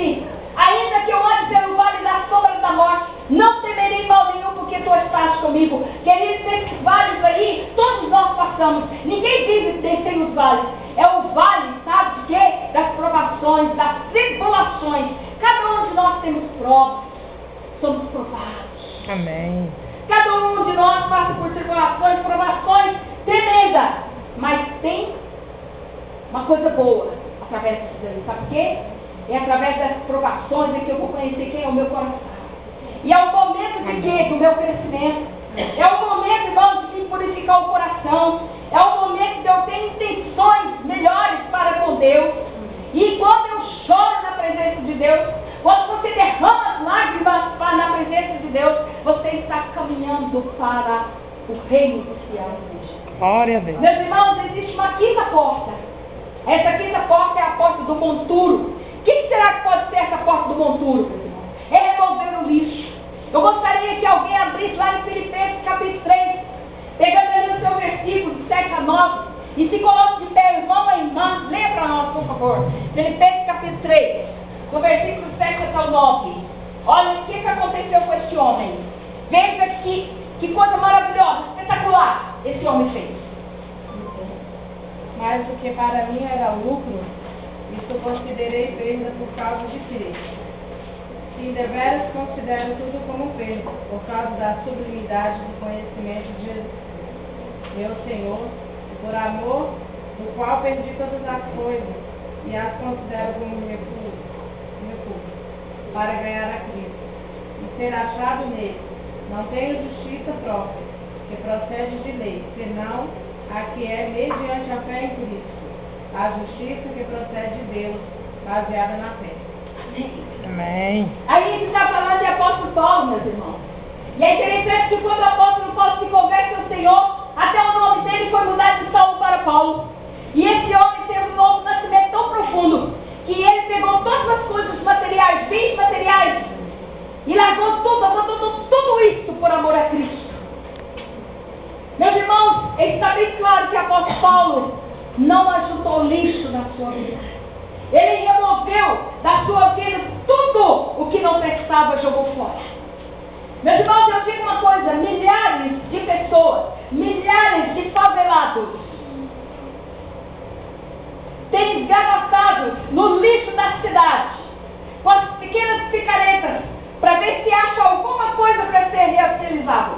assim: ainda que eu ande pelo vale da sombra da morte, não temerei mal nenhum, porque tu estás comigo. Queridos, esses vales aí, todos nós passamos. Ninguém vive sem os vales. É o vale, sabe de quê? Das provações, das tribulações. Cada um de nós temos provas. Somos provados. Amém. Cada um de nós passa por tribulações, provações tremendas. Mas tem uma coisa boa através disso aí. Sabe o quê? É através das provações que eu vou conhecer quem é o meu coração. E é o momento de quê? Do meu crescimento. É o momento, irmão, de me purificar o coração. É o momento de eu ter intenções melhores para com Deus. E quando eu choro na presença de Deus, quando você derrama as lágrimas na presença de Deus, você está caminhando para o reino dos céus. Glória a Deus. Meus irmãos, existe uma quinta porta. Essa quinta porta é a porta do monturo. O que será que pode ser essa porta do monturo, meus irmãos? É remover o lixo. Eu gostaria que alguém abrisse lá em Filipenses capítulo 3, pegando ali o seu versículo de 7 a 9, e se coloque de pé, irmão e irmã, leia para nós, por favor. Filipenses capítulo 3, do versículo 7 até o 9. Olha o que aconteceu com este homem. Veja que coisa maravilhosa, espetacular, esse homem fez. Mas o que para mim era lucro, isso considerei perda por causa de Cristo. Sim, deveras considero tudo como perda, por causa da sublimidade do conhecimento de Jesus, meu Senhor, e por amor do qual perdi todas as coisas, e as considero como refúgio, para ganhar a Cristo, e ser achado nele. Não tenho justiça própria, que procede de lei, senão a que é mediante a fé em Cristo, a justiça que procede de Deus, baseada na fé. Amém. Aí a gente está falando de apóstolo Paulo, meus irmãos. E é interessante que quando o apóstolo Paulo se converte ao Senhor, até o nome dele foi mudado de Saulo para Paulo. E esse homem teve um novo nascimento tão profundo, que ele pegou todas as coisas materiais, bens materiais, e largou tudo, abandonou tudo isso por amor a Cristo. Meus irmãos, está bem claro que o apóstolo Paulo não ajuntou lixo na sua vida. Ele removeu da sua vida tudo o que não prestava, jogou fora. Meus irmãos, eu digo uma coisa: milhares de pessoas, milhares de favelados têm esgarrafado no lixo da cidade, com as pequenas picaretas, para ver se acha alguma coisa para ser reutilizável.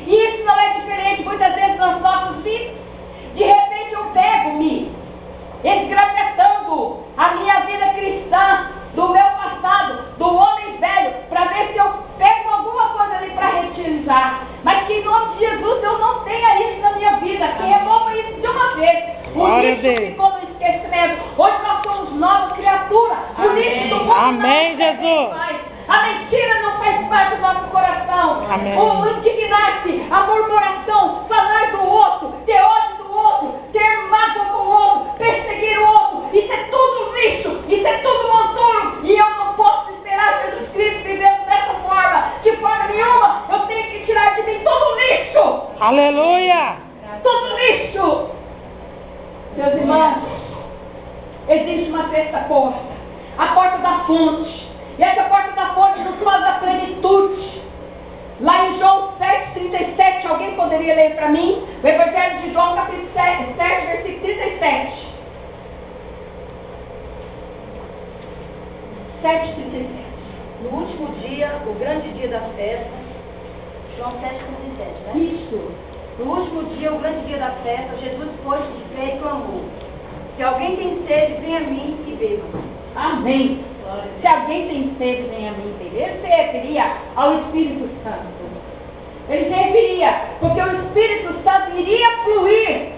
E isso não é diferente muitas vezes nas nossas vidas. De repente eu pego-me esgrafetando a minha vida cristã, do meu passado, do homem velho, para ver se eu pego alguma coisa ali para reutilizar. Mas que em nome de Jesus eu não tenha isso na minha vida, que remova isso de uma vez. O lixo ficou no esquecimento. Hoje nós somos novas criaturas. O lixo do mundo Amém, Jesus. A mentira não faz parte do nosso coração. Amém. O indignar-se, a murmuração, falar do outro, ter ódio do outro, ter mágoa com o outro, perseguir o outro, isso é tudo lixo, isso é tudo monturo. E eu não posso esperar Jesus Cristo vivendo dessa forma. De forma nenhuma, eu tenho que tirar de mim todo o lixo. Aleluia. Todo lixo. Meus irmãos, existe uma sexta porta, a porta da fonte. E essa porta da fonte nos faz a plenitude. Lá em João 7,37, alguém poderia ler para mim? O Evangelho de João, capítulo 7, versículo 37. 7,37. No último dia, o grande dia da festa, João 7,37, né? Isso. No último dia, o grande dia da festa, Jesus pôs de pé e clamou: se alguém tem sede, venha a mim e beba. Amém. Se alguém tem sede, venha a mim e beba. Ele se referia ao Espírito Santo. Ele se referia, porque o Espírito Santo iria fluir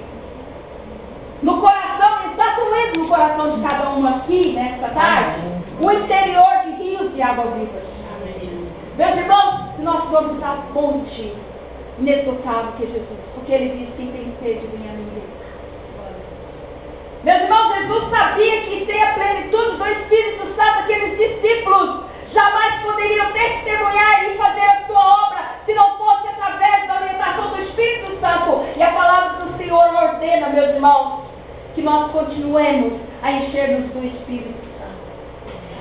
no coração, está fluindo no coração de cada um aqui, nesta tarde, o interior de rios de água viva. Meus irmãos, nós somos a fonte inesgotável que é Jesus, porque ele diz: quem tem sede, venha a mim e beba. Meus irmãos, Jesus sabia que sem a plenitude do Espírito Santo, aqueles discípulos jamais poderiam testemunhar e fazer a sua obra se não fosse através da orientação do Espírito Santo. E a palavra do Senhor ordena, meus irmãos, que nós continuemos a encher-nos do Espírito Santo.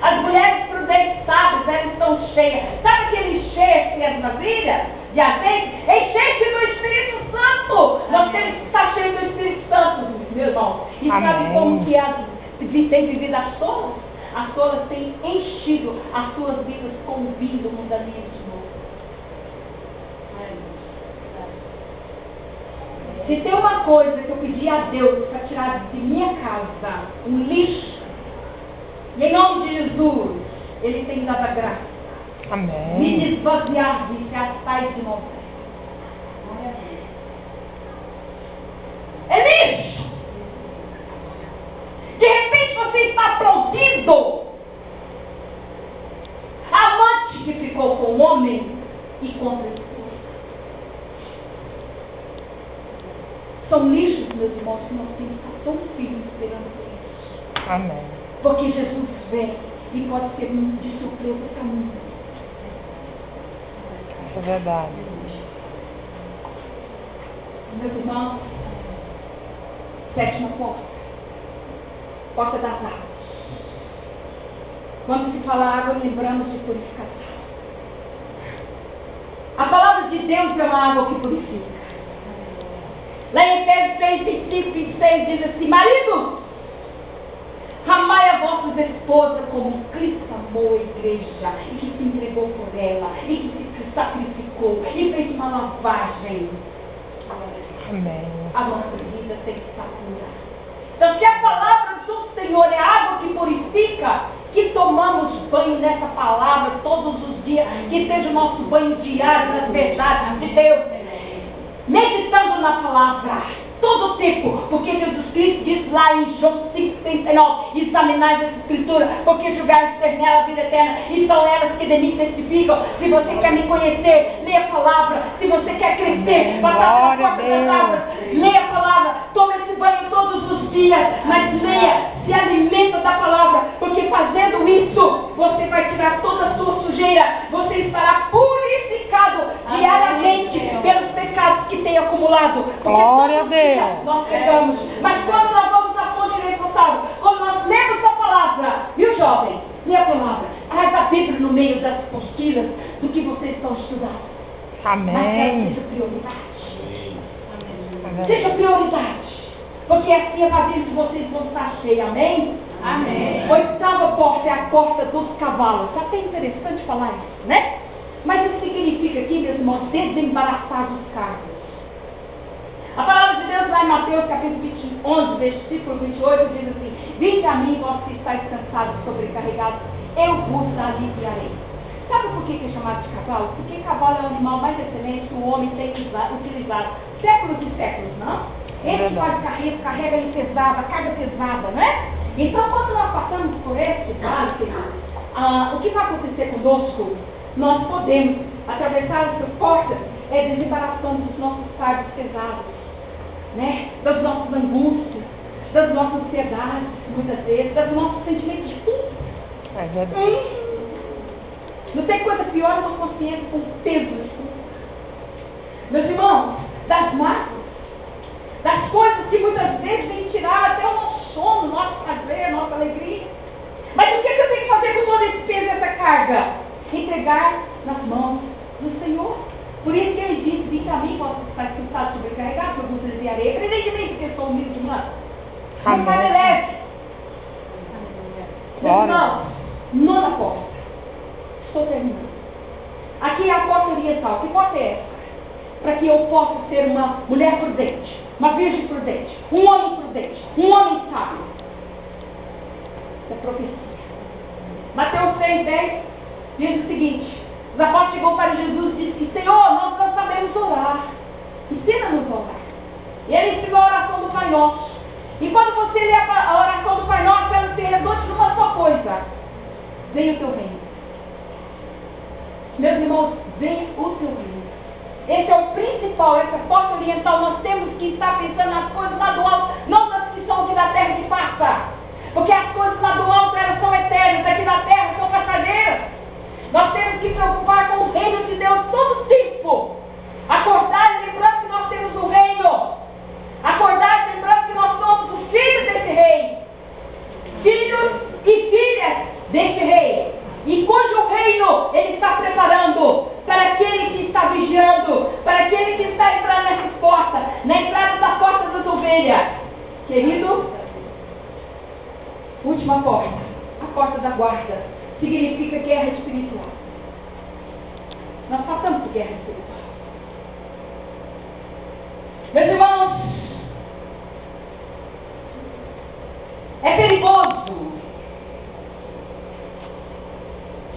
As mulheres cheia. Sabe aquele cheio que é de vasilha? De azeite? Enche do Espírito Santo. Nós temos que estar cheios do Espírito Santo, meu irmão. E sabe como que tem vivido as solas? As solas têm enchido as suas vidas com o vinho do mandamento de novo. Se tem uma coisa que eu pedi a Deus para tirar de minha casa, um lixo, e em nome de Jesus, Ele tem dado a graça. Amém. Me desvaziar, me se afastar de novo. É lixo! De repente você está produzindo a amante que ficou com o homem e contra ele. São lixos, meus irmãos, que nós temos que estar tão firmes esperando por isso. Amém. Porque Jesus vem e pode ser de surpresa para mim. Isso é verdade. Meus irmãos, sétima porta. Porta das águas. Quando se fala água, lembramos de purificação. A palavra de Deus é uma água que purifica. Lá em Efésios 3, 5 e 6 diz assim: marido, amai a vossas esposas como Cristo amou a igreja e que se entregou por ela e que se sacrificou e fez uma lavagem. Amém. A nossa vida tem que estar pura. Então, se a palavra do Senhor é água que purifica, que tomamos banho nessa palavra todos os dias, que seja o nosso banho diário nas verdades de Deus, meditando na palavra, todo tempo, porque Jesus Cristo diz lá em João 5,39, examinai essa escritura, porque julgai ser nela a vida eterna, e são elas que de mim testificam. Se você quer me conhecer, leia a palavra. Se você quer crescer, passar pela porta das águas, leia a palavra, tome esse banho todos os dias, mas leia, se alimenta da palavra, porque fazendo isso, você vai tirar toda a sua sujeira, você estará purificado diariamente pelos pecados que tem acumulado. Glória a Deus. Nós pegamos, mas quando nós vamos à fonte responsável, quando nós lemos a palavra, viu, jovem? Lê a palavra, traz a Bíblia no meio das apostilas do que vocês estão estudando. Mas Amém. seja prioridade. Seja prioridade. Porque assim a vasilha de vocês vão estar cheia, amém? Amém. Oitava porta é a porta dos cavalos. É até interessante falar isso, né? Mas isso significa aqui, meus irmãos, desembaraçar dos carros. A palavra de Deus lá em Mateus capítulo 11, versículo 28, diz assim: vinde a mim, vós que estáis cansados e sobrecarregados, eu vos aliviarei. Sabe por que é chamado de cavalo? Porque cavalo é o animal mais excelente que o homem tem utilizado. Séculos e séculos, não? Ele que faz carreta, carrega ele pesada, carga pesada, né? Então, quando nós passamos por esse vale, o que vai acontecer conosco? Nós podemos atravessar essas portas, desembaraçando dos nossos fardos pesados, né? Das nossas angústias, das nossas ansiedades, muitas vezes, dos nossos sentimentos de culpa. É verdade. Não tem coisa pior do que uma consciência com peso de culpa. Meus irmãos, das mágoas, das coisas que muitas vezes vêm tirar até o nosso sono, nosso prazer, nossa alegria. Mas o que eu tenho que fazer com todo esse peso e essa carga? Entregar nas mãos do Senhor. Por isso que ele diz: vinde a mim, vós que estáis cansados, sobrecarregados, eu vos aliviarei. Aprendei de mim, porque eu sou humilde, irmã. Não fale leve. Não, nona porta. Estou terminando. Aqui é a porta oriental. Que porta é essa? Para que eu possa ser uma mulher prudente, uma virgem prudente, um homem prudente, um homem sábio. É profecia. Mateus 3:10 diz o seguinte: os apóstolos chegou para Jesus e disse: Senhor, nós não sabemos orar. Ensina-nos a orar. E ele ensinou a oração do Pai Nosso. E quando você lê a oração do Pai Nosso, ela se resume numa só coisa: venha o teu reino. Meus irmãos, venha o teu reino. Esse é o principal, essa porta oriental. Nós temos que estar pensando nas coisas lá do alto, não nas que são aqui da terra que passa. Porque as coisas lá do alto, elas são eternas, aqui da terra são passageiras. Nós temos que preocupar com o reino de Deus todo tempo. Acordar lembrando que nós temos um reino. Acordar lembrando que nós somos os filhos desse rei. Filhos e filhas desse rei. E cujo reino Ele está preparando para aquele que está vigiando, para aquele que está entrando nessas portas, na entrada da porta das ovelhas. Querido, última porta, a porta da guarda, significa guerra espiritual. Nós passamos por guerra espiritual. Meus irmãos, é perigoso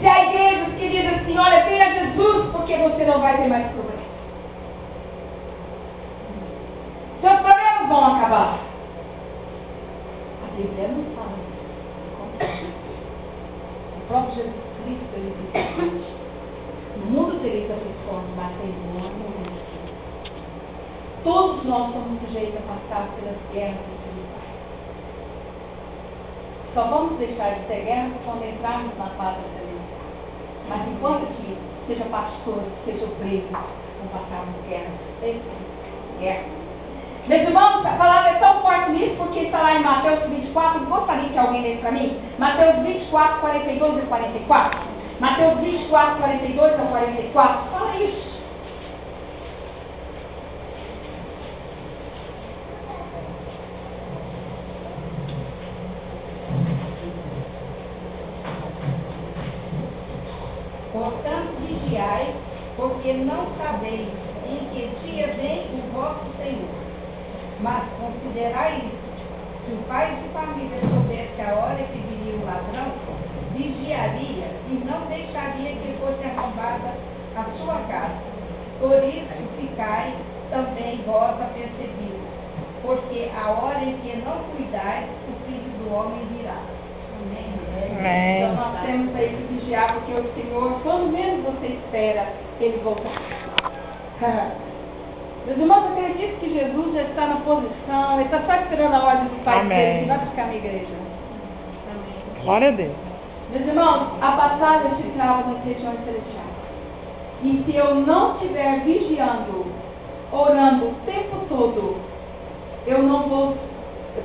se a igreja que diz assim, olha, venha Jesus, porque você não vai ter mais problemas. Seus problemas vão acabar. A Bíblia não fala isso. O próprio Jesus Cristo, ele disse, no mundo tereis aflições, mas tem bom amor. Todos nós somos sujeitos a passar pelas guerras espirituais. Só vamos deixar de ter guerra quando entrarmos na paz celestial. Mas enquanto que seja pastor, seja preso, não passarmos guerra. Meus irmãos, a palavra é tão forte nisso, porque está lá em Mateus 24, gostaria que alguém lesse para mim? Mateus 24, 42 e 44. Mateus 24, 42 a 44. Fala isso. Portanto, vigiai, porque não sabeis em que dia vem o vosso Senhor. Mas considerai isso, se o pai de família soubesse a hora que viria o ladrão, vigiaria e não deixaria que fosse arrombada a sua casa. Por isso, ficai também vós apercebidos, porque a hora em que não cuidais, o Filho do Homem virá. Amém. Então nós temos aí que vigiar, porque o Senhor, quando menos você espera, Ele voltará. Meus irmãos, acredito que Jesus já está na posição, Ele está só esperando a ordem do Pai Amém. dele, que vai buscar na igreja. Amém. Glória a Deus. Meus irmãos, a batalha se trava nas regiões celestiais. E se eu não estiver vigiando, orando o tempo todo, eu não vou.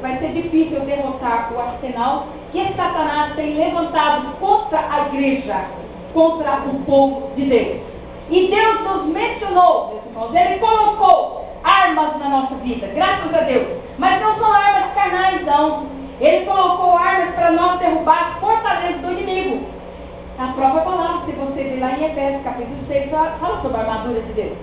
Vai ser difícil eu derrotar o arsenal que Satanás tem levantado contra a igreja, contra o povo de Deus. E Deus nos mencionou, meus irmãos, Ele colocou armas na nossa vida, graças a Deus. Mas não são armas carnais, não. Ele colocou armas para nós derrubar as fortalezas do inimigo. A própria palavra, se você ver lá em Efésios capítulo 6, fala sobre a armadura de Deus.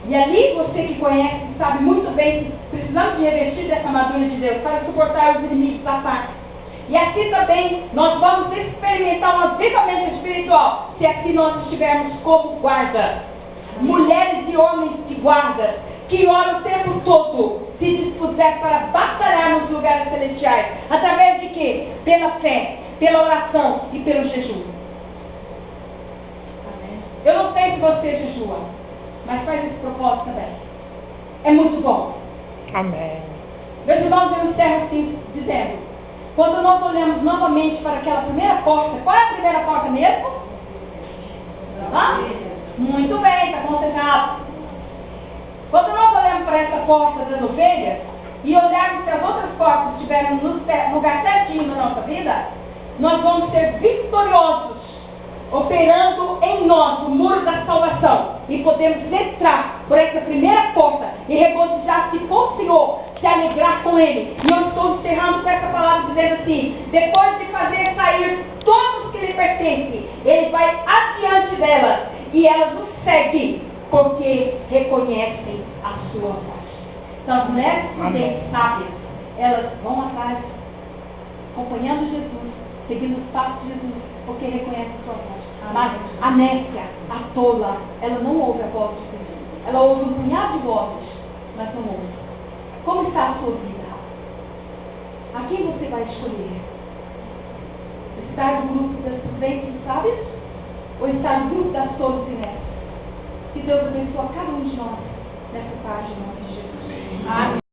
E ali, você que conhece, sabe muito bem que precisamos de revestir dessa armadura de Deus para suportar os inimigos da parte. E assim também nós vamos experimentar um avivamento espiritual, se aqui nós estivermos como guarda. Mulheres e homens de guarda, que oram o tempo todo, se dispuser para batalhar nos lugares celestiais. Através de quê? Pela fé, pela oração e pelo jejum. Amém. Eu não sei se você jejua, mas faz esse propósito também. É muito bom. Amém. Meus irmãos, eu encerro assim, dizendo, quando nós olhamos novamente para aquela primeira porta, qual é a primeira porta mesmo? Muito bem, está concentrado. Quando nós olhamos para essa porta das ovelhas e olharmos se as outras portas estiverem no lugar certinho na nossa vida, nós vamos ser vitoriosos, operando em nós o muro da salvação. E podemos entrar por essa primeira porta e regozijar-se com o Senhor, se alegrar com Ele. E eu estou encerrando com essa palavra dizendo assim, depois de fazer sair todos que lhe pertencem, Ele vai adiante delas e elas o seguem, porque reconhecem a sua voz. Então as mulheres prudentes, sábias, elas vão atrás, acompanhando Jesus, seguindo os passos de Jesus, porque reconhecem a sua voz. Mas a nécia, a tola, ela não ouve a voz de Jesus. Ela ouve um punhado de vozes, mas não ouve. Como está a sua vida? A quem você vai escolher? Estar no grupo das prudentes e sábias? Ou estar no grupo das tolas e nécias? Que Deus abençoe a cada um de nós nessa tarde, em nome de Jesus. Amém.